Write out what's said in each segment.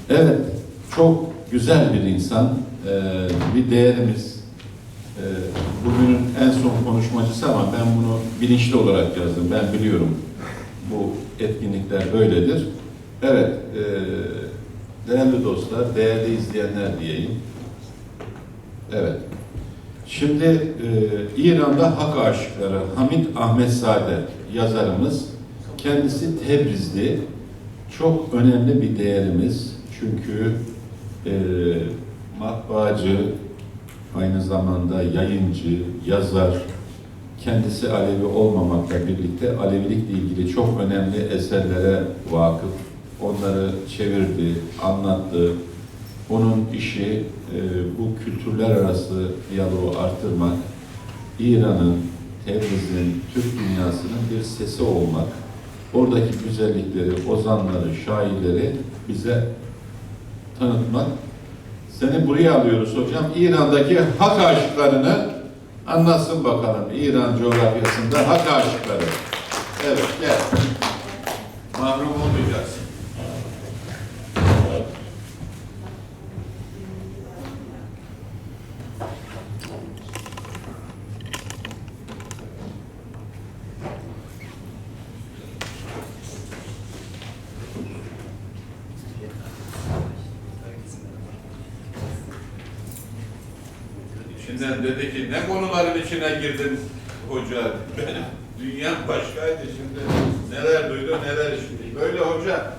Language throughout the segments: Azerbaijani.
Evet, çok güzel bir insan, bir değerimiz. Bugünün en son konuşmacısı ama ben bunu bilinçli olarak yazdım. Ben biliyorum bu etkinlikler böyledir. Evet, değerli dostlar, değerli izleyenler diyeyim. Evet. Şimdi İran'da hak aşıkları Hamid Ahmedzade yazarımız, kendisi Tebrizli, çok önemli bir değerimiz. Çünkü matbaacı, aynı zamanda yayıncı, yazar, kendisi Alevi olmamakla birlikte Alevilikle ilgili çok önemli eserlere vakıf, onları çevirdi, anlattı. Onun işi bu kültürler arası diyaloğu artırmak, İran'ın, Tebriz'in, Türk dünyasının bir sesi olmak, oradaki güzellikleri, ozanları, şairleri bize tanıtmak. Seni buraya alıyoruz hocam. İran'daki hak aşıklarını anlatsın bakalım. İran coğrafyasında hak aşıkları. Evet, gel. Mahrum olmayacaksın. İçinden dedi ki ne konuların içine girdin hoca, benim dünyam başkaydı, şimdi neler duydum neler işittik. Böyle hoca,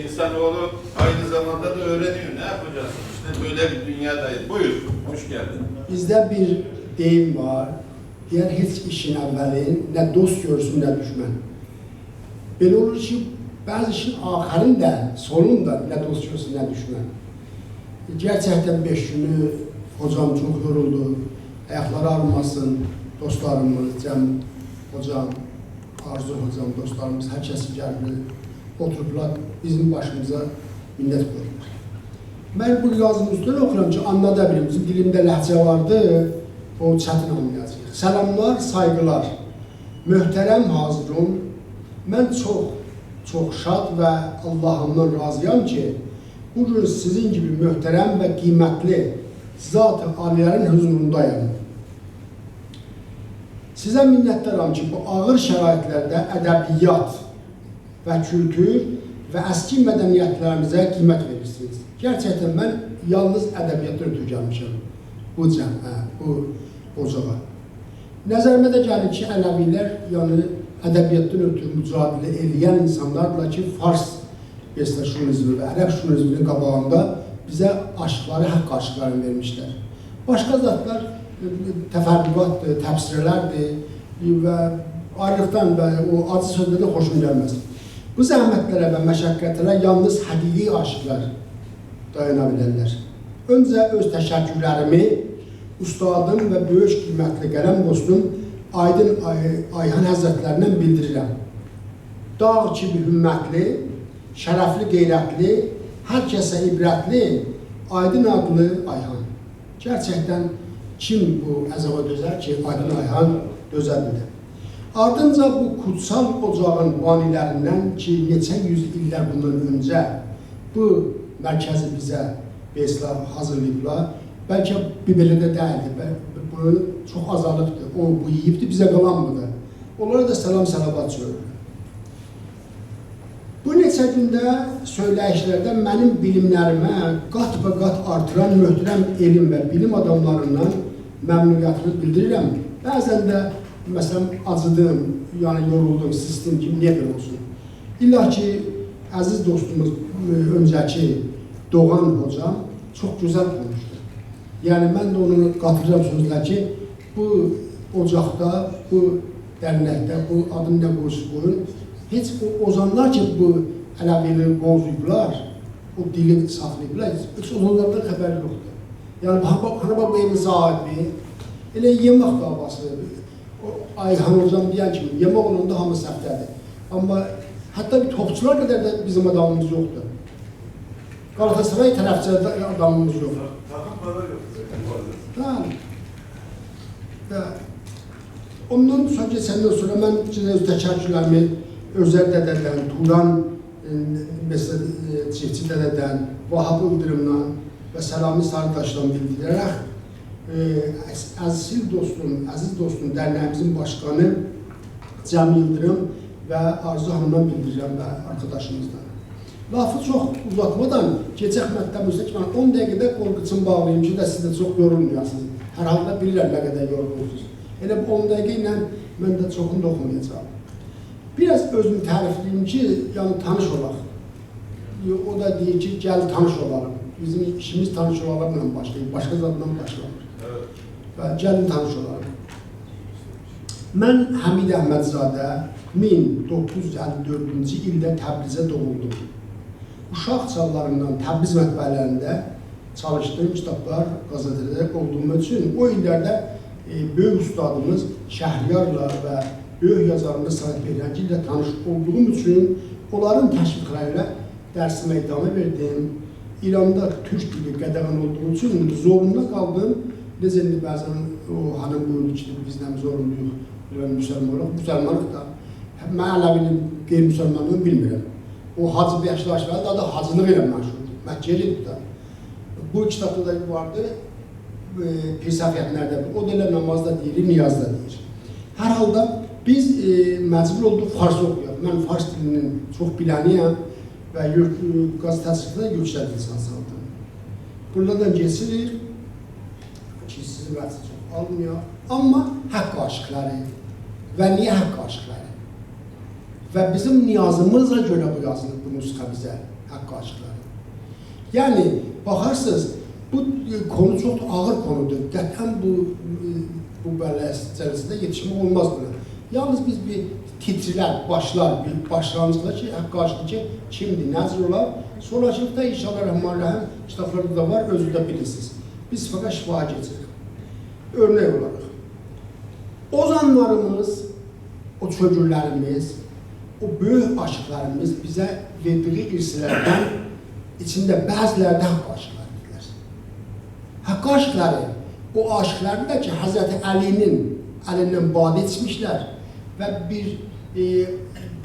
insanoğlu aynı zamanda da öğreniyor, ne yapacağız? İşte böyle bir dünyadayız. Buyur, hoş geldin. Bizde bir deyim var, diğer hiç işin evveli ne dost görsün ne düşman. Böyle olur ki bazı işin ahirinde, sonunda ne dost görsün ne düşman. Gerçekten 5 günü hocam çok yoruldu, ayakları ağrımasın, dostlarımız, Cem hocam, Arzu hocam, dostlarımız, herkesi geldi, oturdular, bizim başımıza minnet koydular. Ben bu yazının üstüne okuyorum ki anlatabilirim, bizim dilimde lehçe vardı, o çətin anlayacaq. Selamlar, saygılar, möhtərəm hazırım, mən çox şad və Allahımdan razıyam ki, bugün sizin gibi möhtərəm və qiymətli zat-ı aliyərin huzurundayım. Sizə minnətdaram ki, bu ağır şəraitlərdə ədəbiyyat və kültür və əski mədəniyyətlərimizə qiymət verirsiniz. Gerçekten mən yalnız ədəbiyyatdan ötürü gəlmişəm bu ocağa. Nəzərimə də gəlir ki, Ələvilər, yəni ədəbiyyatdan ötürü mücadilə edən insanlarla ki, Fars beslə şunizmi və Ərəb şunizminin qabağında bizə aşıqları, haqq aşıqlarını vermişlər. Başqa zatlar təfərrüqatdır, təfsirlərdir və ayrıqdan və o acı sözlərdə xoşum gəlməz. Bu zəhmətlərə və məşəqqətlərə yalnız həqiqi aşıqlar dayana bilərlər. Öncə öz təşəkkürlərimi ustadım və böyük qiymətli qələm dostum Aydın Ayhan Həzrətlərindən bildirirəm. Dağ kimi hümmətli, şərəfli, qeyrətli, hər kəsə ibrətli, Aydın adlı Ayhan. Gerçekten kim bu əzaba dözər ki, Aydın Ayhan dözə bilir. Ardınca bu kutsal ocağın banilərindən ki, neçə yüz illər bundan öncə bu mərkəzi bizə beslə hazırlayıblar. Bəlkə bir belə də deyildi, bunu çox azalıbdır, o bu yiyibdir, bizə qalan budur. Onlara da salam salavat söylüyor. Bu neçə gündə söyləyişlərdə mənim bilimlərimə qat və qat artıran möhtərəm elm və bilim adamlarından məmnuniyyətimi bildirirəm. Bəzən də, məsələn, acıdım, yəni yoruldum, sistem kimi, niyə belə olsun? İlla ki, əziz dostumuz, öncəki Doğan hocam çox gözəl konuşdu. Yəni, mən də onu qatıracağım sözlər ki, bu ocaqda, bu dərnəkdə, bu adını nə qoyun, heç o ozanlar ki, bu Ələviləri qozuyublar, o dili saxlayıblar, heç ozanlardan xəbər yoxdur. Yəni, hanıba bu evin sahibi, elə yemək davası, Ayhan hocam deyən kimi, yemək olanda hamı səhvdədir. Amma hətta bir topçular qədər də bizim adamımız yoxdur. Galatasaray tərəfçədə adamımız yoxdur. Takımları yoxdur. Ondan sonra keçəndən sonra mən öz təşəkkürlərimi Özər dədədən, Turan mesela Çiftçi Dədədən, Vahab Ildırımdan və Səlami Sarıdaşdan bildirərək əziz dostum, dərnəyimizin başqanı Cəm Yıldırım və Arzu Hanımdan bildirirəm və arkadaşımızdan. Lafı çox uzatmadan, keçək məktəbimizdə ki, mən 10 dəqiqədə qorxucun bağlayayım ki, də siz də çox yorulmayasınız. Hər halda bilirlər nə qədər yorulursunuz. Elə bu 10 dəqiqə ilə mən də çoxunu da oxumayacağım. Biraz özümü tərifləyim ki, yəni tanış olaq. O da deyir ki, gəl tanış olalım. Bizim işimiz tanış olalımla başlayır, başqa zaddan başlamır. Və gəlin tanış olalım. Mən Həmid Əhmədzadə 1954-cü ildə Təbrizə doğuldum. Uşaq çağlarından Təbriz mətbəələrində çalışdığım kitablar, qazetələr olduğum üçün o illərdə böyük ustadımız Şəhriyarla və böyük yazarımız Səhət Peyrənci ilə tanış olduğum üçün onların təşviqlərlə dərsime idame verdim. İran'da Türk dili qadağan olduğu üçün zorunda qaldım. Necə indi bəzən o hanım buyurdu ki, bizdən zorunduyuq, müsəlmanlıq da. Mən Ələvinin qeyri-müsəlmanlığını bilmirəm. O Hacı Bəxşdaşvəli da hacılıq ilə məşğuldur. Məkkəlidir da. Bu kitabda da vardı, Pirsəfiyyətlərdə. O da elə namazda deyir, niyazda deyir. Hər halda biz məcbur olduq Fars oxuyaq. Mən Fars dilinin çox biləniyəm və qazetəçilikdə yüksək lisans aldım. Buradan keçirik ki, sizin vəqti çox almıyor. Amma haqq aşıqları və niyə haqq aşıqları? Və bizim niyazımızla görə bu yazılır bu nüsxə bizə, haqq aşıqları. Yəni, baxarsınız, bu konu çox ağır konudur. Qətlən bu cələsində yetişmək olmaz buna. Yalnız biz bir titrilər, başlanıcıda ki, haqq aşıqlı ki, kimdir, nəzir olar. Sonracılıqda inşallah Rəhmanrəhəm kitablarda da var, özü də bilirsiniz. Biz fəqət şifaha keçirik. Örnek olaraq. Ozanlarımız, o çögürlərimiz, o böyük aşıqlarımız bizə verdiği irsilərdən içində bəzilərdə haqq aşıqları dedilər. Haqq aşıqları, o aşıqları da ki, Həzrəti Əlindən badə içmişlər və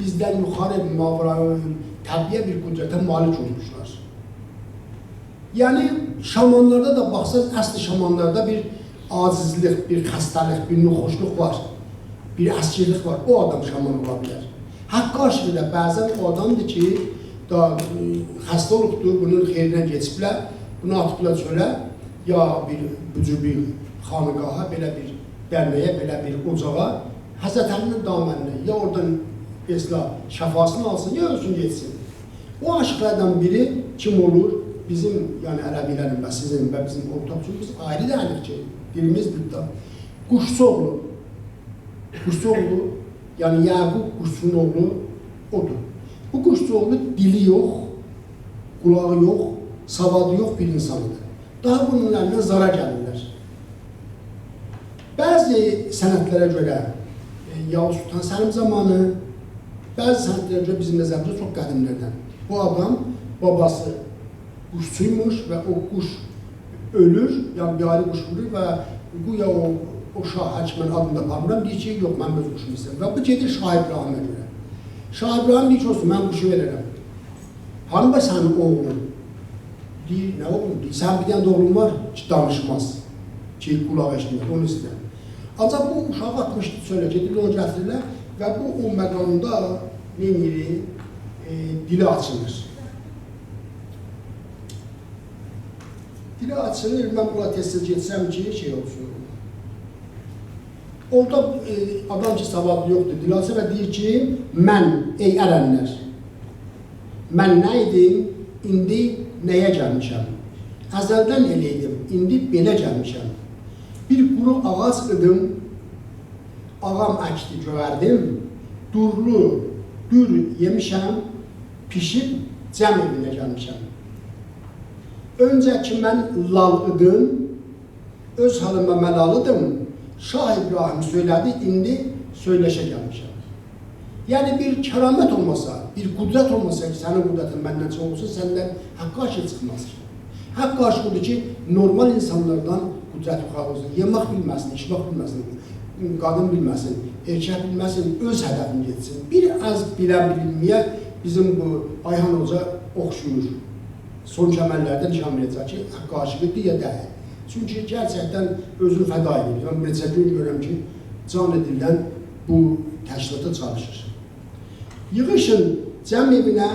bizdən yuxarı təbiə bir qüdrətə malik olmuşlar. Yəni, şamanlarda da baxsaq, əsli şamanlarda bir acizlik, bir xəstəlik, bir nüxoşluq var, bir əskirlik var. O adam şaman ola bilər. Haqq aşığı da bəzən o adamdır ki, xəstə olubdur, bunun xeyrinə geçiblər, bunu atıblar çölə, ya bir xanıqaha, belə bir dərnəyə, belə bir ocağa, Həzrət Əlinin daməninə, ya oradan şəfasını alsın, ya ölsün geçsin. O aşıqlardan biri kim olur? Bizim, yəni Ələvilərin və sizin və bizim ortaq üçün biz ayrı dəyilik ki, dilimiz bir Quşçuoğlu. Quşçuoğlu, yəni Yaqub Quşçunun oğlu odur. Bu Quşçuoğlu dili yox, qulağı yox, savadı yox bir insanıdır. Daha bunun əlindən zara gəlirlər. Bəzi sənətlərə görə Yavuz Sultan Səlim zamanı, bəzi sənətlərə görə bizim nəzərimizdə çox qədimlərdən. Bu adam, babası quşçuymuş və o quş ölür, yəni bir ayrı quş vurur və güya o Şah Həkimən adında aparmıram, deyir ki, yox, mən öz quşumu istəyirəm. Və bu gedir Şah İbrahimə görə. Şah İbrahim deyir ki, olsun, mən quşu verərəm. Hanım da sənin oğlun? Deyir, nə oğlum? Deyir, sən bir dənə oğlun var ki, danışmaz, ki, qulaq eşitmir, onu istəyirəm. Ancaq bu uşağı atmışdı, söylə, gedir, onu gətirirlər və bu o məqamda dili açılır. Dili açılır, mən buna tez-tez geçsəm ki, şey olsun. Orada adam ki, savadlı yoxdur, dili açılır və deyir ki, mən, ey ərənlər, mən nə idim, indi nəyə gəlmişəm? Əzəldən eləydim, indi belə gəlmişəm. Bir quru ağac idim, ağam əkdi, göyərdim, durlu, dür yemişəm, pişib cəm evinə gəlmişəm. Öncə ki, mən lal idim, öz halıma məlalıdım, Şah İbrahim söylədi, indi söyləşə gəlmişəm. Yəni, bir kəramət olmasa, bir qudrət olmasa ki, sənin qudrətin məndən çox olsa, səndən haqq aşıq çıxmaz ki. Haqq aşıqdır ki, normal insanlardan qudrət yuxarı olsun, yemək bilməsin, içmək bilməsin, qadın bilməsin, erkək bilməsin, öz hədəfini geçsin. Bir az bilə bilməyə bizim bu Ayhan Hoca oxşuyur. Son kəmərlərdə nişan verəcək ki, haqqı aşıqı deyə deyil. Çünki gerçəkdən özünü fəda edir. Yəni, bir neçə gün görürəm ki, can edildən bu təşkilata çalışır. Yığışın cəm evinə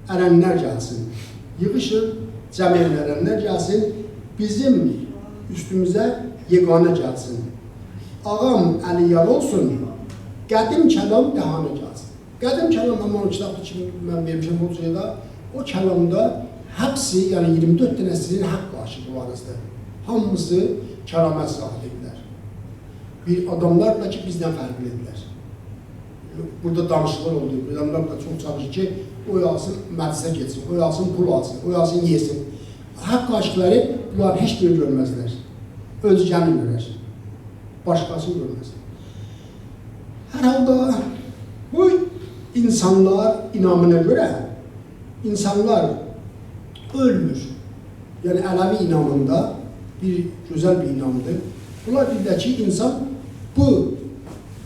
ərənlər gəlsin. Yığışın cəm evinə ərənlər gəlsin. Bizim üstümüzə yeganə gəlsin. Ağam əliyar olsun, qədim kəlam dəhanə gəlsin. Qədim kəlam həman kitabda ki, mən vermişəm hocaya, o kəlamda həbsi, yəni 24 dənə sizin haqq aşıqı varızdır. Hamısı kəramət sahibidirlər. Bir adamlar da ki, bizdən fərqlidirlər. Burada danışıqlar oldu. Adamlar da çox çalışır ki, o alsın, məclisə geçsin, o alsın, pul alsın, o alsın, yesin. Haqq aşıqları bunlar heç biri görməzlər. Özgəni görər. Başqasını görməzlər. Hər halda bu insanlar inamına görə insanlar ölmür. Yəni Ələvi inamında bir gözəl bir inamdır. Bunlar bilirlər ki, insan bu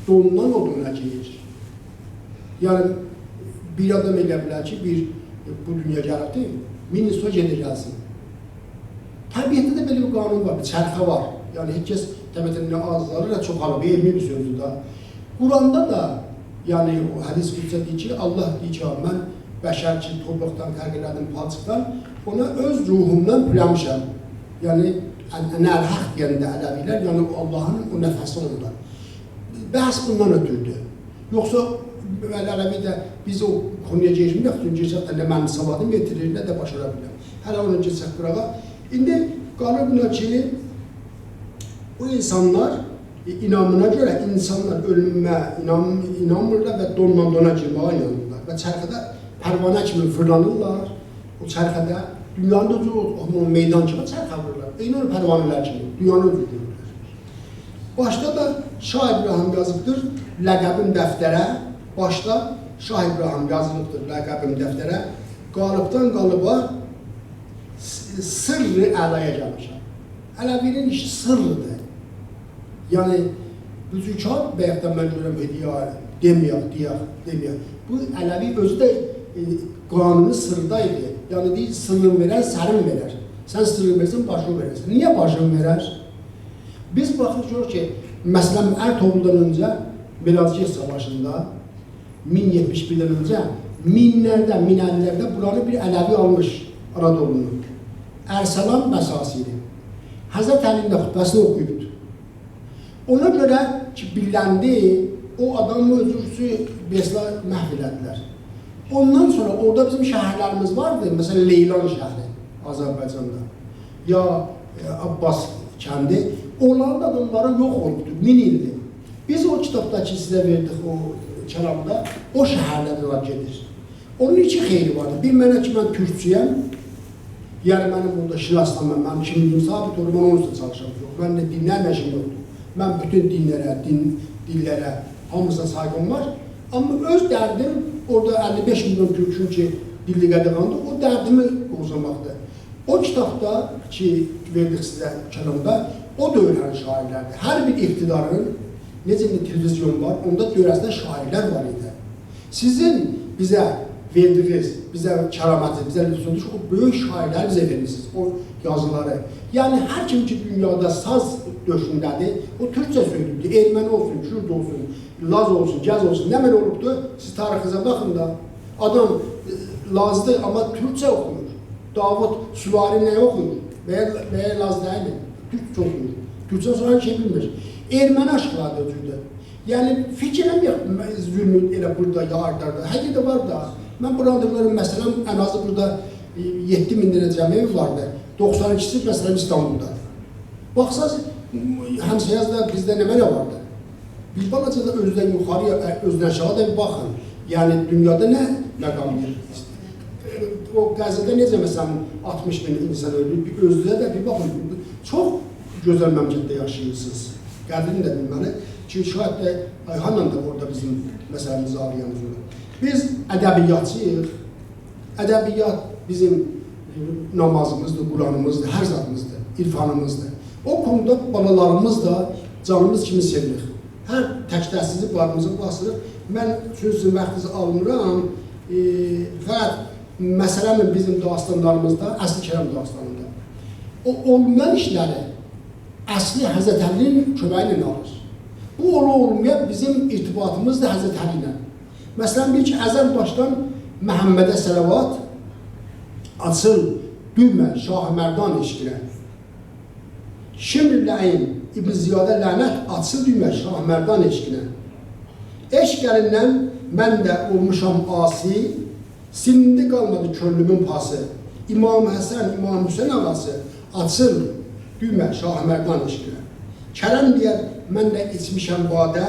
donundan o donuna gelir. Yəni bir adam elə bilər ki, bu dünya gəlibdir, 1000 il sonra gedir gəlsin. Təbiətdə də belə bir qanun var, bir çərxə var. Yəni heç kəs təbiətdə nə azları nə çoxalıb, elmi bir sözdür da. Quranda da yəni o hədis qudsə deyir ki, Allah deyir ki, mən bəşər ki, torpaqdan xərq elədim, palçıqdan, ona öz ruhumdan püləmişəm. Yəni, nəlhəq deyəndə Ələvilər, yəni Allahın o nəfəsi ondan. Bəhs bundan ötürdü. Yoxsa Ələvi də biz o konuya geçməyək, geçək də nə mənim savadım getirir, nə də başara biləm. Hələ onu geçək qırağa. İndi qalır buna ki, o insanlar inamına görə insanlar ölümə inanmırlar və dondan dona girməyə inanırlar. Və çərxədə pərvanə kimi fırlanırlar. O çərxədə dünyanın özü o meydan kimi çərxə vururlar. Eyni o pərvanələr kimi dünyanı özü görürlər. Başda da Şah İbrahim yazıbdır ləqəbim dəftərə. Başda Şah İbrahim yazılıbdır ləqəbim dəftərə. Qalıbdan qalıba sırrı əlaya gəlmişəm. Ələvinin işi sırrıdır. Yəni, Zükar bəyəkdən mən görəm, deməyək. Bu Ələvi özü də qanunu sırdaydı. Yəni, deyil, sırrın verər, sərin verər. Sən sırrın versən, başını verərsən. Niyə başını verər? Biz baxırıq ki, məsələn, Ərtoğruldan öncə Miladiyyət Savaşında 1071-dən öncə minlərdə, minəllərdə buranı bir Ələvi almış Anadolunu. Ərsalan Məsasiri. Həzrət Əlinin xütbəsini oxuyubdur. Ona görə ki, biləndi, o adamın özürüsü besla məhv elədilər. Ondan sonra orada bizim şəhərlərimiz vardı, məsələn Leylan şəhəri Azərbaycanda, ya Abbas kəndi, onların adamları yox olubdur, 1000 ildir. Biz o kitabdakı sizə verdik o kəlamda, o şəhərlərdə gedir. Onun için xeyri vardır. Bir mənə ki, mən türkçüyəm, yəni mənim burada şiraslanmam, mənim kimliyim sabit olur, mən onun üstə çalışam. Mən də dinlərlə işim yoxdur. Mən bütün dinlərə, dillərə, hamısına saygım var. Amma öz dərdim, orada 55 milyon türkün ki, dilli qədəqandır, o dərdimi qozamaqdır. O kitabda ki, verdik sizə kəlamda, o dövrənin şairlərdir. Hər bir iqtidarın, necə bir televizyon var, onda dövrəsində şairlər var idi. Sizin bizə verdiniz, bizə kəraməti, bizə lütfünüz, o böyük şairlər bizə verirsiniz, o yazıları. Yəni, hər kim ki, dünyada saz döşündədir, o türkçə söylübdür, erməni olsun, Kürt olsun, Laz olsun, Gəz olsun, nə mən olubdur, siz tarixizə baxın da, adam Lazdır, amma türkçə oxuyur. Davud Süvari nəyə oxuyur? Bəyə Laz deyil, türkçə oxuyur. Türkçə sonra şey bilmir. Erməni aşıqları özüdür. Yəni, fikirəm yox, zülmü elə burada, yardarda, həqiqdə var da. Mən burada görürüm, məsələn, ən azı burada 7000 dənə cəmiyyət vardı. 92'si məsələn İstanbul'da. Baxsaz, həmsəyazda bizdə nə mənə vardı? Bir balaca da özdən yuxarıya, özdən aşağı da bir baxın. Yəni, dünyada nə məqamdır? O qəzədə necə məsələn 60 bin insan ölür, bir özdə də bir baxın. Çox gözəl məmləkətdə yaşayırsınız. Qədrini də bilməli. Çünki şahid də Ayhanla da orada bizim məsələmiz ağlayanız olur. Biz ədəbiyyatçıyıq. Ədəbiyyat bizim namazımızdır, Quranımızdır, hər zatımızdır, irfanımızdır. O konuda balalarımız da canımız kimi sevirik. Hər təkdərsizlik varımızı basırıq. Mən sizin vaxtınızı almıram, Fəqət məsələmi bizim dastanlarımızda, Əsli Kərəm dastanında o olmayan işləri əsli Həzrət Əlinin köməyi ilə alır. Bu olmaya bizim irtibatımız da Həzrət Əli ilə. Məsələn, bir ki, əzəl başdan Məhəmmədə Sələvat, açıl, düymə, Şah-ı Mərdan eşqinə. Şimr-i İbn Ziyadə lənət, açıl, düymə, Şah-ı Mərdan eşqinə. Eşq əlindən mən də olmuşam asi, sinindi qalmadı könlümün pası. İmam Həsən, İmam Hüseyin ağası, açıl, düymə, Şah-ı Mərdan eşqinə. Kərəm deyər, mən də içmişəm badə,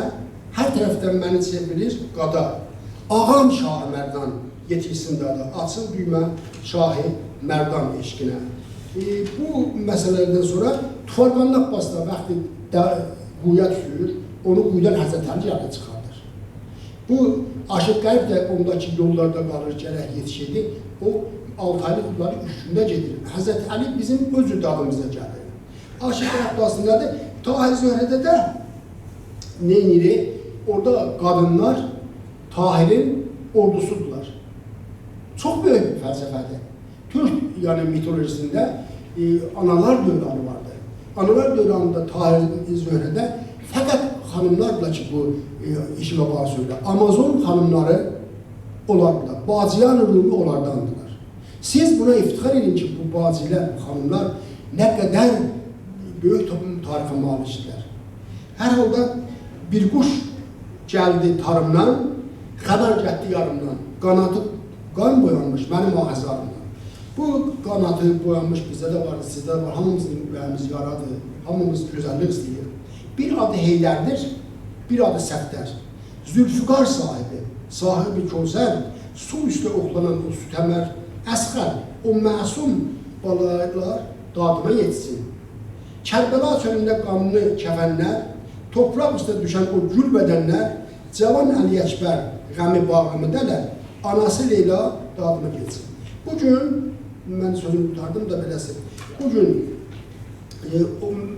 hər tərəfdən məni çevirir qada. Ağam Şah-ı Mərdan yetişsin dada, açıl, düymə, Şah-ı Mərdan eşqinə. Bu məsələlərdən sonra Tufarqanın Abbasda vaxtı quyuya düşür, onu quyudan Həzrət Əli yanına çıxardır. Bu Aşıq Qərib də ondakı yollarda qalır, gərək yetişirdi. O 6 aylı qulları üstündə gedir. Həzrət Əli bizim öz dadımıza gəlir. Aşıq Qərib dasındadır. Tahir Zöhrədə də neyini? Orada qadınlar Tahirin ordusudurlar. Çox böyük bir fəlsəfədir. Türk mitolojisində analar dövranı vardır. Analar dövranında Tahir Zöhrədə fəqət xanımlarla ki bu işi və bağlı söylə. Amazon xanımları onlardır. Bacıyan Rumi onlardandılar. Siz buna iftixar edin ki bu bacılar, bu xanımlar nə qədər böyük toplum tarixə malikdirlər. Hər halda bir quş gəldi tarımdan, xəbər getdi yarımdan, qanatı qan boyanmış mənim ağızlarımdan. Bu qanatı boyanmış bizdə də var, sizdə də var, hamımızın ürəyimiz yaradır, hamımız gözəllik istəyir. Bir adı Heydərdir, bir adı Səfdər. Zülfüqar sahibi, sahibi Kövsər, su üstə oxlanan o sütəmər, Əsqər, o məsum balaylar dadıma yetsin. Kərbəla çölündə qanlı kəfənlər, topraq üstə düşən o gül bədənlər, cavan Əli Əkbər qəmi bağımı dələr, anası Leyla dadıma geçsin. Bugün, mən sözümü tutardım da beləsi, bugün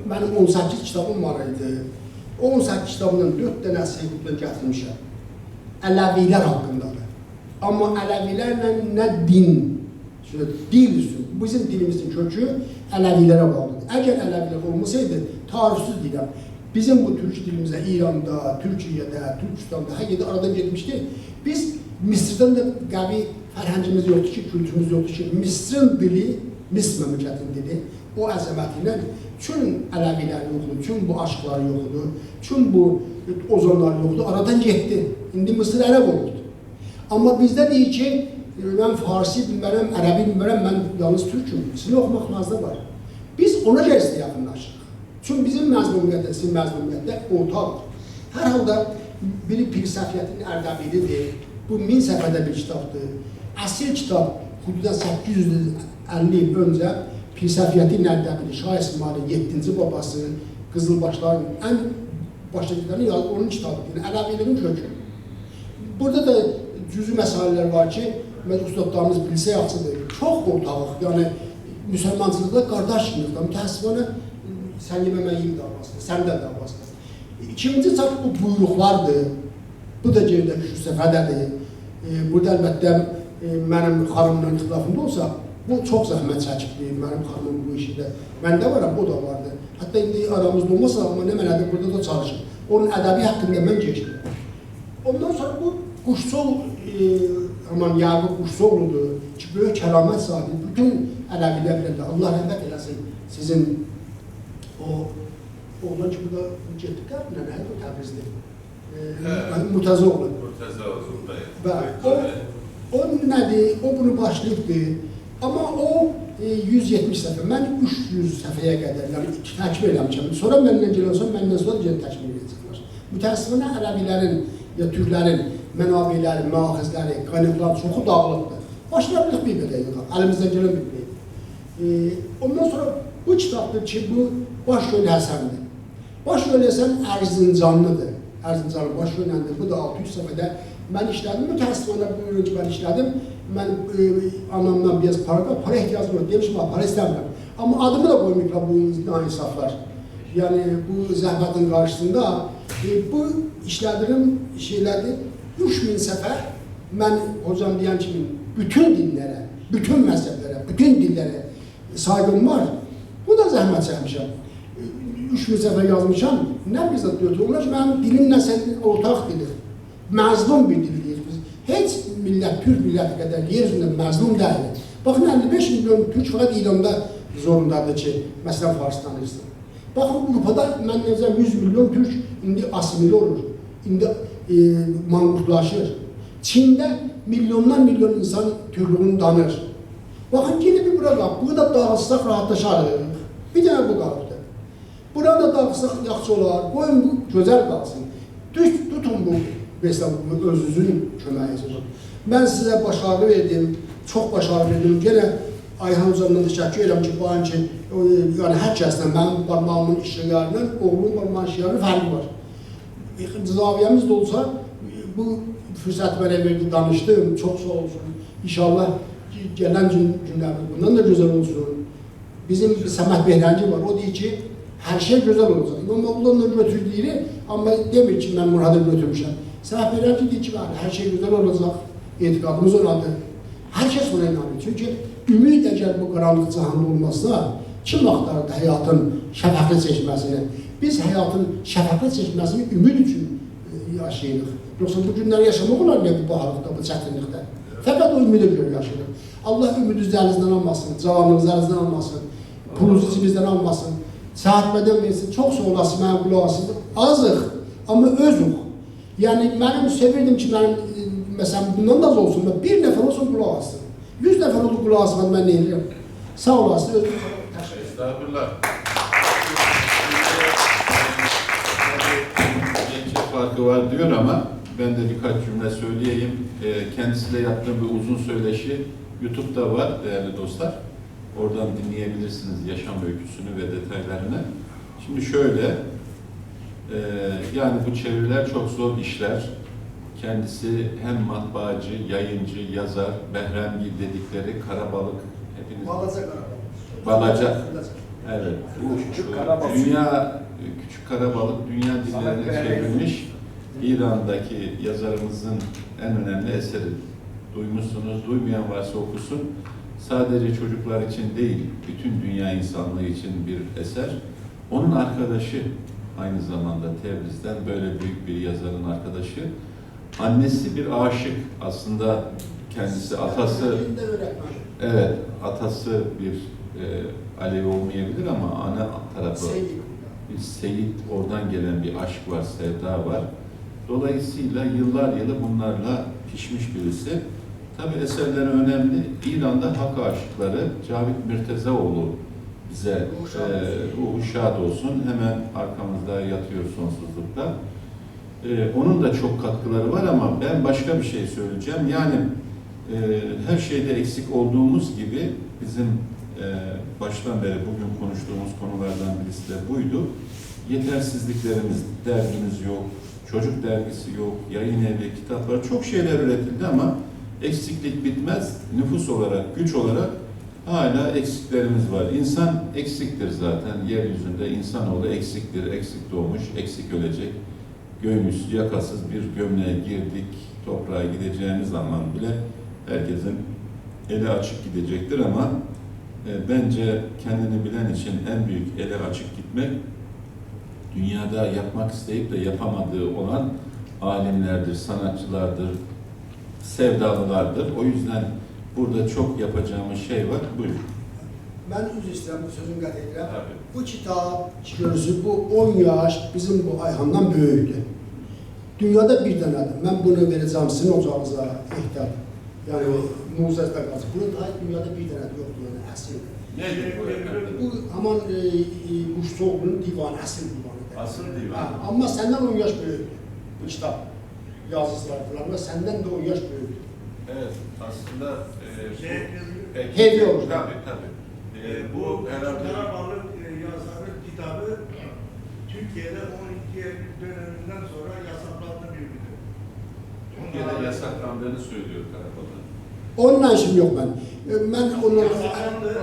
mənim 18 kitabım var idi. O 18 kitabından 4 dənəsi qutdan gətirmişəm. Ələvilər haqqındadır. Amma Ələvilərlə nə din, dil üstün, bizim dilimizin kökü Ələvilərə bağlıdır. Əgər Ələvilər olmasaydı, tarifsiz deyirəm, bizim bu türk dilimizə İranda, Türkiyədə, Türkistanda, hər yerdə aradan getmişdi. Biz Misirdən də qəvi fərhəngimiz yoxdur ki, kültürümüz yoxdur ki, Misirin dili, Misr məmləkətin dili, o əzəməti ilə çün Ələvilər yoxdur, çün bu aşıqlar yoxdur, çün bu ozanlar yoxdur, aradan getdi. İndi Mısır ərəb oldu. Amma bizdə deyir ki, mən Farsi bilmərəm, Ərəbi bilmərəm, mən yalnız Türküm. Sizin oxumaq nazda var. Biz ona gəlsə yaxınlaşırıq. Çünki bizim məzlumiyyətdə, sizin məzlumiyyətdə ortaqdır. Hər halda biri Pir Səfiyyətin Ərdəbilidir. Bu 1000 səhifədə bir kitabdır. Əsl kitab, xududan 850 il öncə Pir Səfiyyətin Ərdəbili, Şah İsmailin 7-ci babası, Qızılbaşların ən başlıqlarını yazdı, onun kitabıdır. Ələviliğin kökü. Burada da cüzü məsələlər var ki, ustadlarımız bilsə yaxşıdır. Çox ortağıq, yəni müsəlmançılıqda qardaşlığında, mütəəssifənə sən yemə, mən yiyim davasıdır, sən də davasıdır. İkinci çap bu buyruqlardır. Bu da geridə düşür səfədədir. Burada əlbəttə mənim xanımla ixtilafımda olsa, bu çox zəhmət çəkibdir, mənim xanımın bu işində. Məndə varam, o da vardı. Hətta indi aramızda olmasa, amma nə mənədir, burada da çalışır. Onun ədəbi haqqında mən geçdim. Ondan sonra bu Quşsol, aman Yaqub Quşsoludur ki, böyük kəramət sahibi, bütün Ələvilər bilərdə, Allah rəhmət eləsin sizin o oğlan ki, burada getdi qəbinə, nədir o Təbrizdir? Murtəza oğlu. Murtəza oğlundayım. O nədir, o bunu başlayıbdır. Amma o 170 səhifə, mən 300 səhifəyə qədər, yəni təkmil eləmişəm. Sonra məndən gələnsə, məndən sonra gələn təkmil edəcəklər. Mütəəssifənə Ələvilərin, ya Türklərin mənabiləri, məaxizləri, qaynaqlar çoxu dağılıbdır. Başlayabiliq bir qədər yığaq, əlimizdən gələn bir qədər. Ondan sonra bu kitabdır ki, bu Başgöl Həsəndir. Başgöl Həsən Ərzincanlıdır. Ərzincanlı Başgöləndir. Bu da 600 səhifədə mən işlədim. Mütəəssifənə buyurun ki, mən işlədim. Mən anamdan biraz para ehtiyacım var. Demişim, para istəmirəm. Amma adımı da qoymayıblar bu insaflar. Yəni, bu zəhmətin qarşısında bu işlədiyim şeylərdir. 3000 səfər mən hocam deyən kimi bütün dinlərə, bütün məzhəblərə, bütün dillərə saygım var. Bu da zəhmət çəkmişəm. 3000 səfər yazmışam. Nə bizzat götürürlər ki, mənim dilimlə sənin ortaq dilir. Məzlum bir dildir biz. Heç millət, Türk milləti qədər yer üzündə məzlum deyil. Baxın, 55 milyon Türk fəqət İranda zorundadır ki, məsələn, Farsdan danışsın. Baxın, Avropada mən necə 100 milyon Türk indi asimili olur, indi manqurtlaşır. Çində milyondan milyon insan Türklüğünü danır. Baxın, yine bir bura qalıb, burada dağılsaq rahatlaşarıq. Bir dənə bu qalıbdır. Burada dağılsaq yaxşı olar, qoyun bu gözəl qalsın. Tutun bu özünüzün köməyi. Mən sizə başarılı verdim, çox başarılı verdim. Yenə Ayhan hocamdan təşəkkür edirəm ki, bu an ki, yəni hər kəsdən mənim barmağımın işlərindən, oğlumun barmağının işlərindən fərqi var. Zaviyəmiz də olsa, bu fürsət mənə verdi, danışdım, çox sağ olsun. İnşallah gələn günlərimiz bundan da gözəl olsun. Bizim Səməd Behrənci var, o deyir ki, hər şey gözəl olacaq. İmamoğlu'dan da götürdüyünü, amma demir ki, mən Muradı götürmüşəm. Səməd Behrənci deyir ki, hər şey gözəl olacaq, etiqadımız onadır. Hər kəs buna inanır. Çünki ümid əgər bu qaranlıq cahanda olmazsa, kim axtardı həyatın şəfəqli çəkməsini? Biz həyatın şəfəqli çəkməsini ümid üçün yaşayırıq. Yoxsa bu günləri yaşamaq olar ya bu baharlıqda, bu çətinlikdə. Fəqət o ümidi görə yaşayırıq. Allah ümidinizi əlinizdən almasın, cavanlığınızı əlinizdən almasın, pulunuzu cibinizdən almasın, səhatmədən versin, çox sağ olasın, mənim qulaq asın. Azıq, amma özük. Yəni, mənim sevirdim ki, mənim, məsələn, bundan da az olsun, bir nəfər olsun qulaq asın. 100 nəfər oldu qulaq asın, mən nə edirəm? Sağ olasın, özünüzü təşəkkür ederim. Estağfurullah. Gençlik farkı var diyor ama ben de birkaç cümle söyleyeyim. Kendisiyle yaptığım bir uzun söyleşi YouTube'da var değerli dostlar. Oradan dinleyebilirsiniz yaşam öyküsünü ve detaylarını. Şimdi şöyle, yani bu çeviriler çok zor işler. Kendisi hem matbaacı, yayıncı, yazar, Behrengi dedikleri Karabalık, hepiniz... Balaca Karabalık. Balaca. Evet. Bu dünya, Küçük Karabalık dünya dillerine çevrilmiş İran'daki yazarımızın en önemli eseri. Duymuşsunuz, duymayan varsa okusun. Sadece çocuklar için değil, bütün dünya insanlığı için bir eser. Onun arkadaşı, aynı zamanda Tebriz'den böyle büyük bir yazarın arkadaşı. Annesi bir aşık. Aslında kendisi, atası, evet, atası bir Alevi olmayabilir ama ana tarafı bir Seyit, oradan gelen bir aşk var, sevda var. Dolayısıyla yıllar yılı bunlarla pişmiş birisi. Tabi eserleri önemli. İran'da hak aşıkları Cavit Mirtezaoğlu bize ruhu şad olsun. Hemen arkamızda yatıyor sonsuzlukta. Onun da çok katkıları var ama ben başka bir şey söyleyeceğim. Yani her şeyde eksik olduğumuz gibi bizim baştan beri bugün konuştuğumuz konulardan birisi de buydu. Yetersizliklerimiz, dergimiz yok, çocuk dergisi yok, yayın evi, kitaplar, çok şeyler üretildi ama eksiklik bitmez. Nüfus olarak, güç olarak hala eksiklerimiz var. İnsan eksiktir zaten. Yeryüzünde insanoğlu eksiktir, eksik doğmuş, eksik ölecek. Göğümüz yakasız bir gömleğe girdik, toprağa gideceğimiz zaman bile herkesin eli açık gidecektir ama bence kendini bilen için en büyük eli açık gitmek, dünyada yapmak isteyip de yapamadığı olan alimlerdir, sanatçılardır, sevdalılardır. O yüzden burada çok yapacağımız şey var. Buyurun. Ben üzr istəyirəm, bu sözün qət edirəm. Bu kitab, görürsünüz, bu 10 yaş bizim bu Ayhandan böyükdür. Dünyada bir dənədir. Mən bunu verəcəm sizin ocağınıza ehtiyat. Yəni, muzəzdə qalacaq. Bunun daha dünyada bir dənədir, yoxdur, yəni əsl. Nedir bu efendim? Bu, aman Quşçuoğlu'nun divanı, əsl divanıdır. Asıl divan. Amma səndən 10 yaş böyükdür bu kitab. Yazısılar falan ve səndən də 10 yaş böyükdür. Evet, aslında Hediye olur. Tabii. Bu Karabalık yazarı kitabı Türkiye'de 12 Eylül döneminden sonra yasaklandı bir gün. Türkiye'de yasaklandığını söylüyor Karabalık. Onunla işim yok ben. Ben onun... Yasaklandı.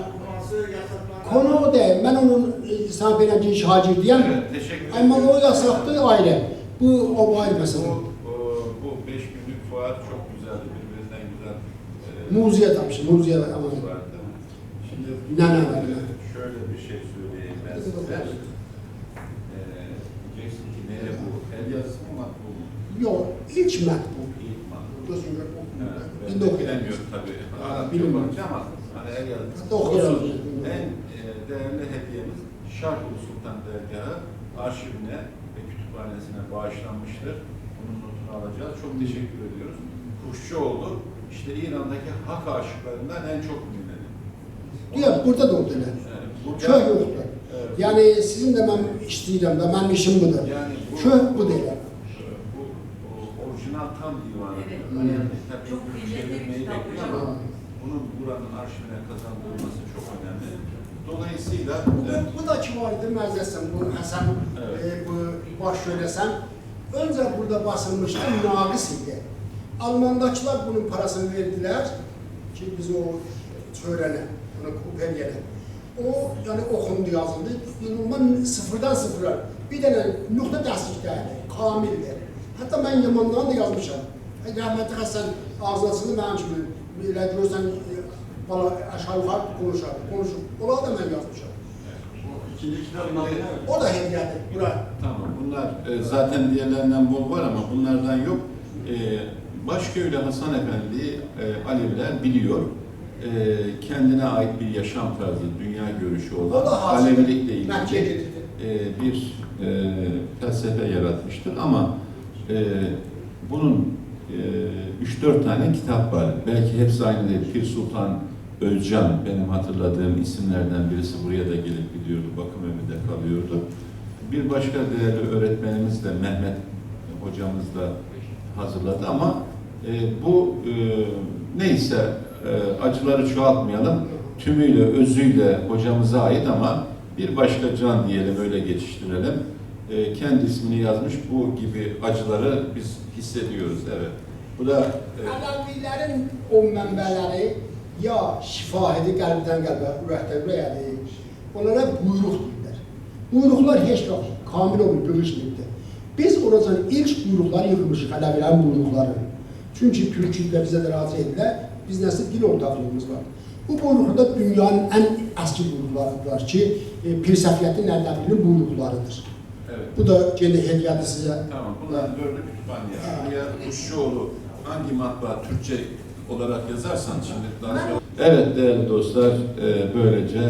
Okuması yasaklandı. Konu o değil. Ben onun İhsan Beyremci'nin şagirdiyim. Evet, teşekkür ederim. Ama o yasaktı ayrı. Bu ayrı mesele. Bu 5 gün Muziye tabii, muziye ama vardı. Şimdi ne. şöyle bir şey söyleyeyim ben size. Diyeceksin ki ne bu? El yazısı mı matbu mu? Yok, ilk mətbu. İlk matbu. Gözüm Ben de bilemiyorum tabii. Bilmiyorum. Ama hani el yazısı. Hatta okuyalım. En değerli hediyemiz Şarkı Sultan Dergahı arşivine ve kütüphanesine bağışlanmıştır. Bunun notunu alacağız. Çok teşekkür ediyoruz. Kuşçuoğlu işte İran'daki hak aşıklarından en çok bilinen. Diyor, burada da oldu elə. Köh yoxdur. Evet. Yəni sizin də mən istəyirəm də, mənim işim budur. Yani Köh bu da elə. Bu orijinal tam divanı. Evet. Yani tabii Çok kıymetli bir çevirmeyi kitap bekliyor hocam. ama bunun buranın arşivine kazandırılması çok önemli. Dolayısıyla Bu da kim var idi, məzəsən, bu Həsən, Evet. bu baş söyləsən, öncə burada basılmışdı, naqis idi. Almandakılar bunun parasını verdilər ki, biz o çörənə, bunu kuperiyələ. O, yəni oxundu, yazıldı, normal sıfırdan sıfıra, bir dənə nöqtə dəstlikdəydi, kamildir. Hətta mən Yamandan da yazmışam. Rəhmətli Həsən ağzına çıxdı mənim kimi, elə görsən, bana aşağı yukarı konuşur. Ona da ben yazmışım. İkinci kitabın adı ne? O da hediyedir. Buraya. tamam bunlar zaten diğerlerinden bol var ama bunlardan yok. Başköylü Hasan Efendi'yi Aleviler biliyor. Kendine ait bir yaşam tarzı, dünya görüşü O olan da hazır. Alevilikle ilgili Bence bir felsefe yaratmıştır ama bunun 3-4 tane kitap var. Belki hepsi aynı değil. Pir Sultan Özcan benim hatırladığım isimlerden birisi buraya da gelip gidiyordu. Bakım evinde kalıyordu. Bir başka değerli öğretmenimiz de Mehmet hocamız da hazırladı ama bu neyse acıları çoğaltmayalım. Tümüyle, özüyle hocamıza ait ama bir başka can diyelim, öyle geçiştirelim. Kendi ismini yazmış, bu gibi acıları biz hissediyoruz. Evet. Bu da Alevilerin o mənbələri ya şifahidi qəlbdən qəlbə, ürəkdən ürəyədir. Onlara buyruq deyirlər. Buyruqlar heç vaxt kamil olub, görüşməyibdir. Biz oracan ilk buyruqları yığmışıq, Alevilərin buyruqları. Çünki Türkiyədə bizə də razı edilər, biz nəsil dil ortaqlığımız var. Bu buyruqda dünyanın ən əski buyruqlarıdır ki, Pir Səfiyyətin Ərdəbilinin buyruqlarıdır. evet. Bu da gene hediyedir size. Tamam, bunların dördü kütüphaneye. Şuraya Kuşçuoğlu hangi matbaa Türkçe olarak yazarsan şimdi daha sonra... Evet değerli dostlar, böylece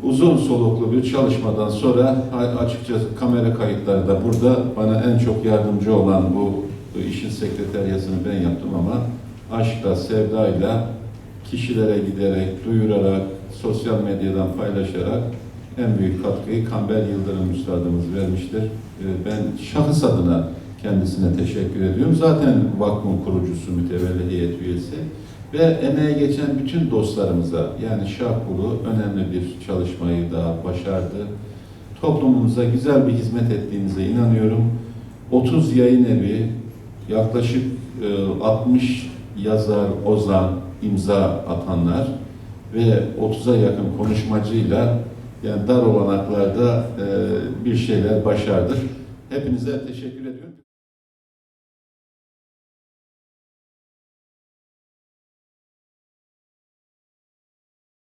uzun soluklu bir çalışmadan sonra açıkçası kamera kayıtları da burada. Bana en çok yardımcı olan bu işin sekreteryasını ben yaptım ama aşkla, sevdayla kişilere giderek, duyurarak, sosyal medyadan paylaşarak en büyük katkıyı Kamber Yıldırım Üstadımız vermiştir. Ben şahıs adına kendisine teşekkür ediyorum. Zaten vakfın kurucusu, mütevelli heyet üyesi ve emeğe geçen bütün dostlarımıza, yani Şahbulu önemli bir çalışmayı daha başardı. Toplumumuza güzel bir hizmet ettiğinize inanıyorum. 30 yayın evi, yaklaşık 60 yazar, ozan, imza atanlar ve 30'a yakın konuşmacıyla yani dar olanaklarda bir şeyler başardık. Hepinize teşekkür ediyorum.